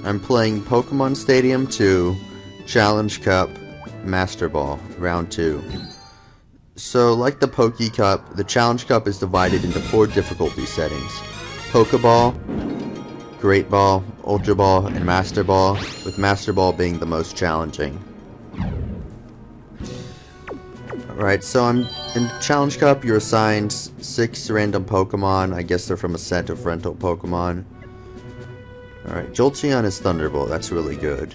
I'm playing Pokemon Stadium 2, Challenge Cup, Master Ball, Round 2. So, like the Poke Cup, the Challenge Cup is divided into 4 difficulty settings. Pokeball, Great Ball, Ultra Ball, and Master Ball, with Master Ball being the most challenging. Alright, so in Challenge Cup, you're assigned 6 random Pokemon. I guess they're from a set of rental Pokemon. Alright, Jolteon is Thunderbolt. That's really good.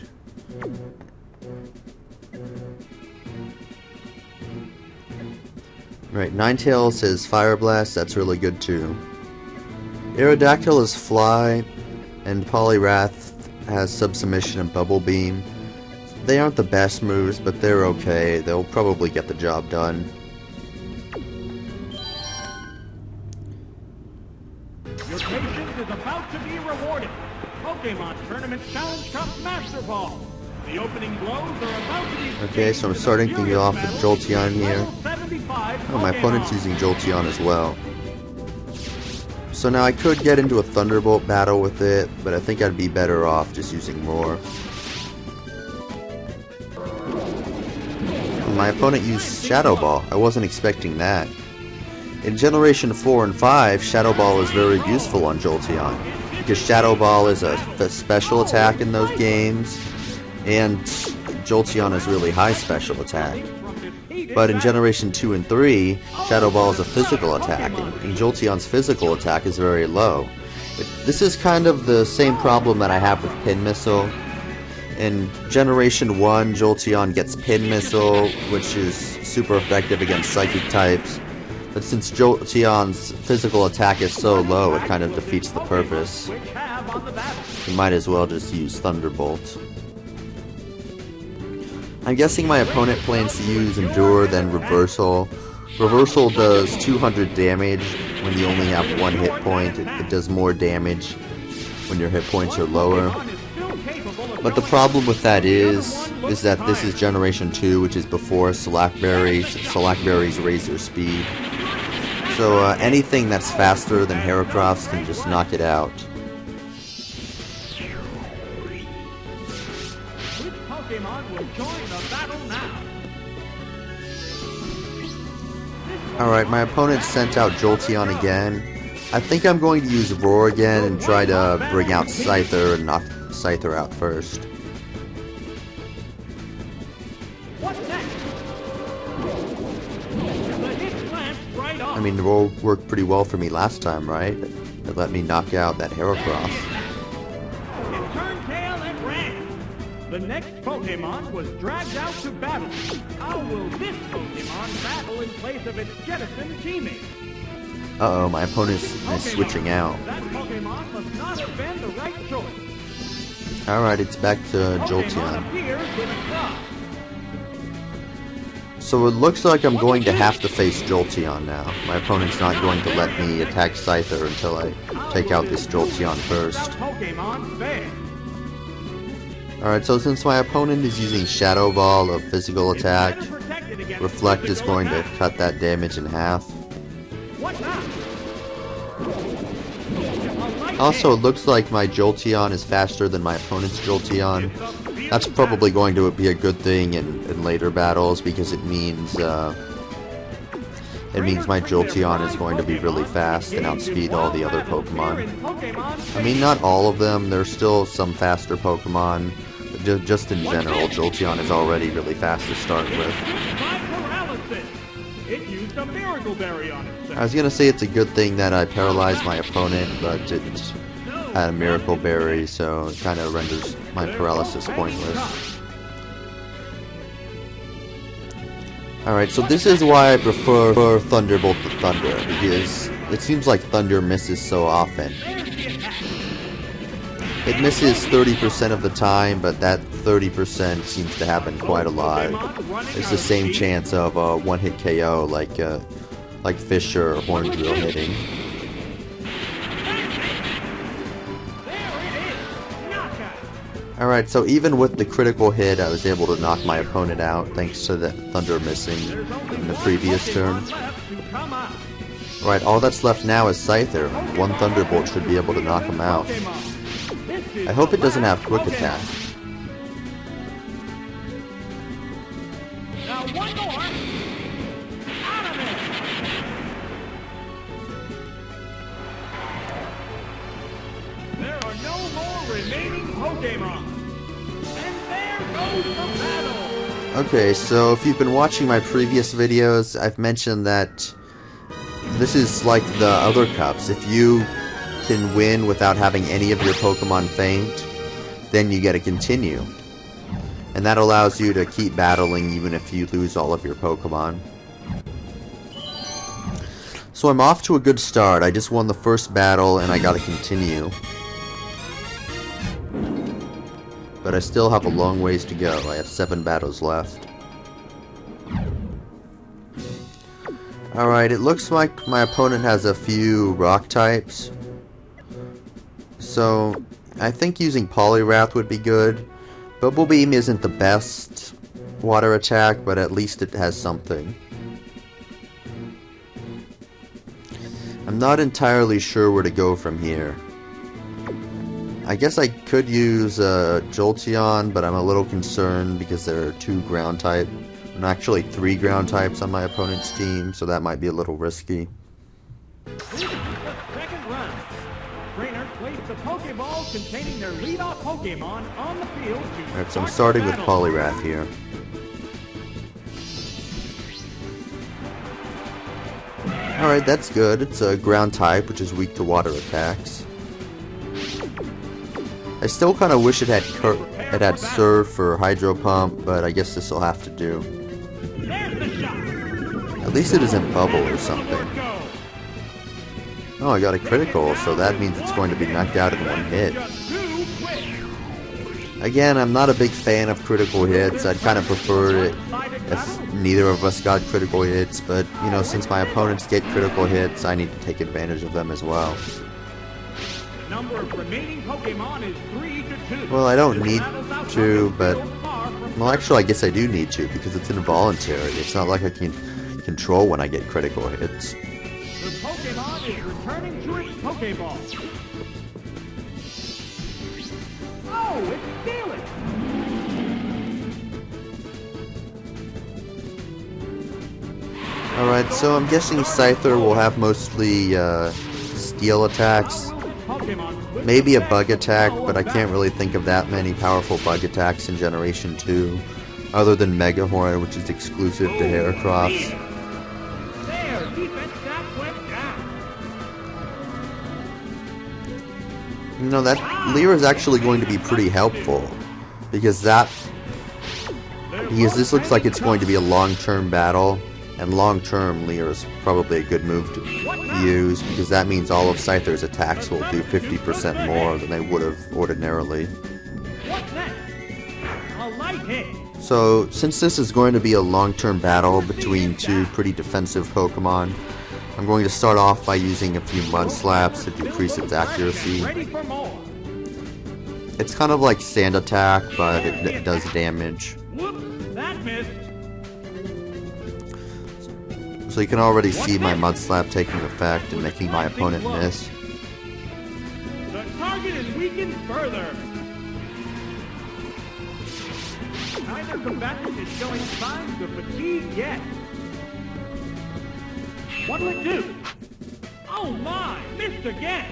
Right, Ninetales is Fire Blast. That's really good too. Aerodactyl is Fly, and Poliwrath has Subsubmission and Bubble Beam. They aren't the best moves, but they're okay. They'll probably get the job done. Your patience is about to be rewarded. Pokemon Tournament Challenge Cup Master Ball. The opening blows are about to be... Okay, so I'm starting things off with Jolteon here. Oh, my opponent's using Jolteon as well. So now I could get into a Thunderbolt battle with it, but I think I'd be better off just using Roar. My opponent used Shadow Ball. I wasn't expecting that. In Generation 4 and 5, Shadow Ball is very useful on Jolteon, because Shadow Ball is a special attack in those games, and Jolteon is really high special attack. But in Generation 2 and 3, Shadow Ball is a physical attack, and Jolteon's physical attack is very low. But this is kind of the same problem that I have with Pin Missile. In Generation 1, Jolteon gets Pin Missile, which is super effective against Psychic types. But since Jolteon's physical attack is so low, it kind of defeats the purpose. You might as well just use Thunderbolt. I'm guessing my opponent plans to use Endure, then Reversal. Reversal does 200 damage when you only have 1 hit point. It does more damage when your hit points are lower. But the problem with that is that this is Generation 2, which is before Slackberries. Slackberries raise their speed. So anything that's faster than Heracross can just knock it out. Which Pokemon will join the battle now? Alright, my opponent sent out Jolteon again. I think I'm going to use Roar again and try to bring out Scyther and knock Scyther out first. I mean, the roll worked pretty well for me last time, right? It let me knock out that Heracross. It turned tail and ran. The next Pokemon was dragged out to battle. How will this Pokemon battle in place of its jettisoned teammate? Uh-oh, my opponent is switching out. That Pokemon must not have been the right choice. Alright, it's back to Jolteon. So it looks like I'm going to have to face Jolteon now. My opponent's not going to let me attack Scyther until I take out this Jolteon first. Alright, so since my opponent is using Shadow Ball of physical attack, Reflect is going to cut that damage in half. Also, it looks like my Jolteon is faster than my opponent's Jolteon. That's probably going to be a good thing in later battles, because it means my Jolteon is going to be really fast and outspeed all the other Pokemon. I mean, not all of them. There's still some faster Pokemon, but just in general, Jolteon is already really fast to start with. I was gonna say it's a good thing that I paralyzed my opponent, but it had a Miracle Berry, so it kind of renders my paralysis pointless. Alright, so this is why I prefer Thunderbolt to Thunder, because it seems like Thunder misses so often. It misses 30% of the time, but that 30% seems to happen quite a lot. It's the same chance of a one-hit KO like Fisher or Horndrill hitting. Alright, so even with the critical hit, I was able to knock my opponent out thanks to the Thunder missing in the previous turn. Alright, all that's left now is Scyther. One Thunderbolt should be able to knock him out. is I hope it the doesn't have last quick Pokemon. attack. Now one more. Out of it. There are no more remaining Pokemon. And there goes the battle. Okay, so if you've been watching my previous videos, I've mentioned that this is like the other cups. If you can win without having any of your Pokemon faint, then you get to continue. And that allows you to keep battling even if you lose all of your Pokemon. So I'm off to a good start. I just won the first battle and I gotta continue. But I still have a long ways to go. I have 7 battles left. Alright, it looks like my opponent has a few rock types. So I think using Poliwrath would be good. Bubble Beam isn't the best water attack, but at least it has something. I'm not entirely sure where to go from here. I guess I could use Jolteon, but I'm a little concerned because there are 2 ground type, and actually 3 ground types on my opponent's team, so that might be a little risky. This is the second round. Trainer placed the Pokeball containing their leadoff Pokemon on the field to Alright, so I'm start the starting with battle. Poliwrath here. Alright, that's good. It's a ground type, which is weak to water attacks. I still kind of wish it had Surf for Hydro Pump, but I guess this will have to do. There's the shot. At least it isn't Bubble or something. Let's go. Oh, I got a critical, so that means it's going to be knocked out in 1 hit. Just too quick. Again, I'm not a big fan of critical hits. I'd kind of prefer it if neither of us got critical hits, but, you know, since my opponents get critical hits, I need to take advantage of them as well. The number of remaining Pokemon is 3 to 2. Well, I don't need Battle's outcome to, is but... still far from Well, actually, I guess I do need to, because it's involuntary. It's not like I can control when I get critical hits. The Pokemon is returning to its Pokeball. Oh, it's Steelix! Alright, so I'm guessing Scyther will have mostly steel attacks. Maybe a bug attack, but I can't really think of that many powerful bug attacks in Generation 2, other than Mega Horn, which is exclusive to Heracross. There, defense stat went down. You know, that Leer is actually going to be pretty helpful, because this looks like it's going to be a long-term battle, and long-term Leer is probably a good move to use, because that means all of Scyther's attacks will do 50% more than they would have ordinarily. What's next? A light hit. So, since this is going to be a long-term battle between 2 pretty defensive Pokemon, I'm going to start off by using a few Mud Slaps to decrease its accuracy. Ready for more. It's kind of like Sand Attack, but it does damage. Whoops, that missed. So you can already see my Mud Slap taking effect and making my opponent miss. The target is weakened further. Neither combatant is showing signs of fatigue yet. What'll it do? Oh my, missed again.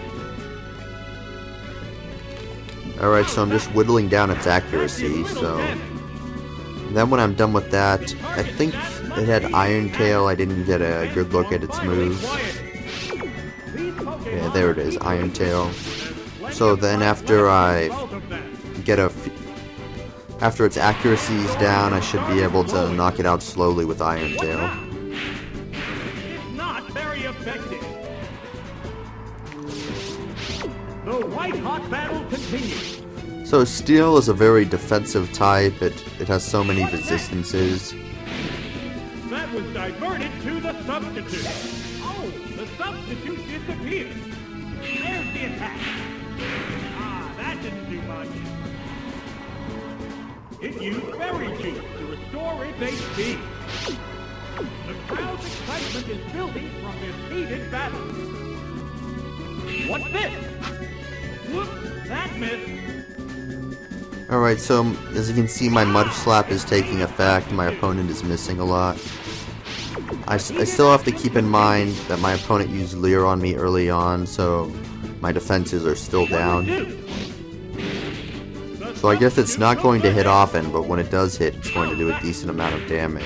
Alright, so I'm just whittling down its accuracy, so... Then when I'm done with that, I think it had Iron Tail. I didn't get a good look at its moves. Yeah, there it is, Iron Tail. So then after I get after its accuracy is down, I should be able to knock it out slowly with Iron Tail. It's not very effective. The white-hot battle continues. So Steel is a very defensive type. It has so many resistances. That was diverted to the substitute. Oh, the substitute disappeared. There's the attack. Ah, that didn't do much. It used Berry Juice to restore its HP. The crowd's excitement is building from this heated battle. What's this? Whoops, that missed. Alright, so as you can see, my Mud Slap is taking effect. My opponent is missing a lot. I still have to keep in mind that my opponent used Leer on me early on, so my defenses are still down. So I guess it's not going to hit often, but when it does hit, it's going to do a decent amount of damage.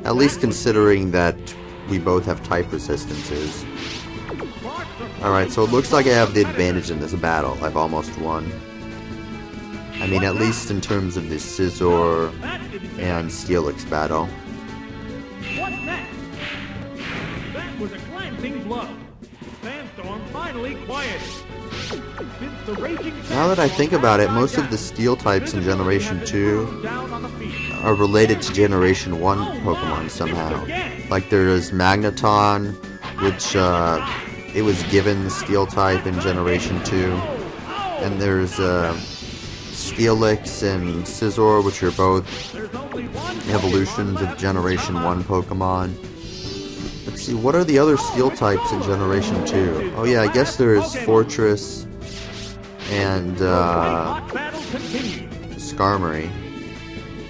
At least considering that we both have type resistances. Alright, so it looks like I have the advantage in this battle. I've almost won. I mean, at least in terms of the Scizor and Steelix battle. What's next? That was a glancing blow. Sandstorm finally quieted. Since the raging Now that I think about it, most of the Steel types in Generation 2 are related to Generation 1 Pokemon somehow. Like there's Magneton, which it was given the Steel type in Generation 2. And there's Steelix and Scizor, which are both evolutions of Generation 1 Pokemon. Let's see, what are the other Steel types in Generation 2? Oh yeah, I guess there's Fortress and Skarmory.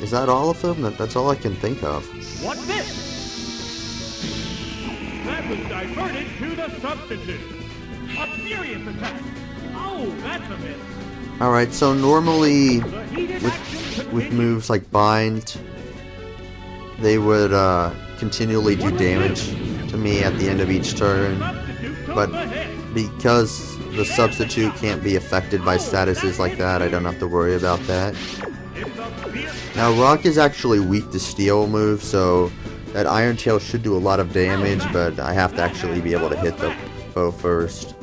Is that all of them? That's all I can think of. What's this? That was diverted to the substitute. A furious attack. Oh, that's a miss. Alright, so normally with moves like Bind, they would continually do damage to me at the end of each turn, but because the substitute can't be affected by statuses like that, I don't have to worry about that. Now Rock is actually weak to Steel moves, so that Iron Tail should do a lot of damage, but I have to actually be able to hit the foe first.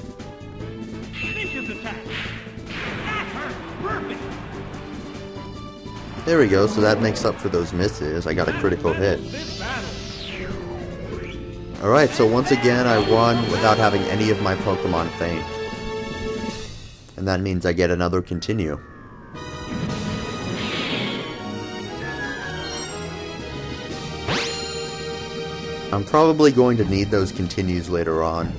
There we go, so that makes up for those misses. I got a critical hit. Alright, so once again I won without having any of my Pokemon faint. And that means I get another continue. I'm probably going to need those continues later on.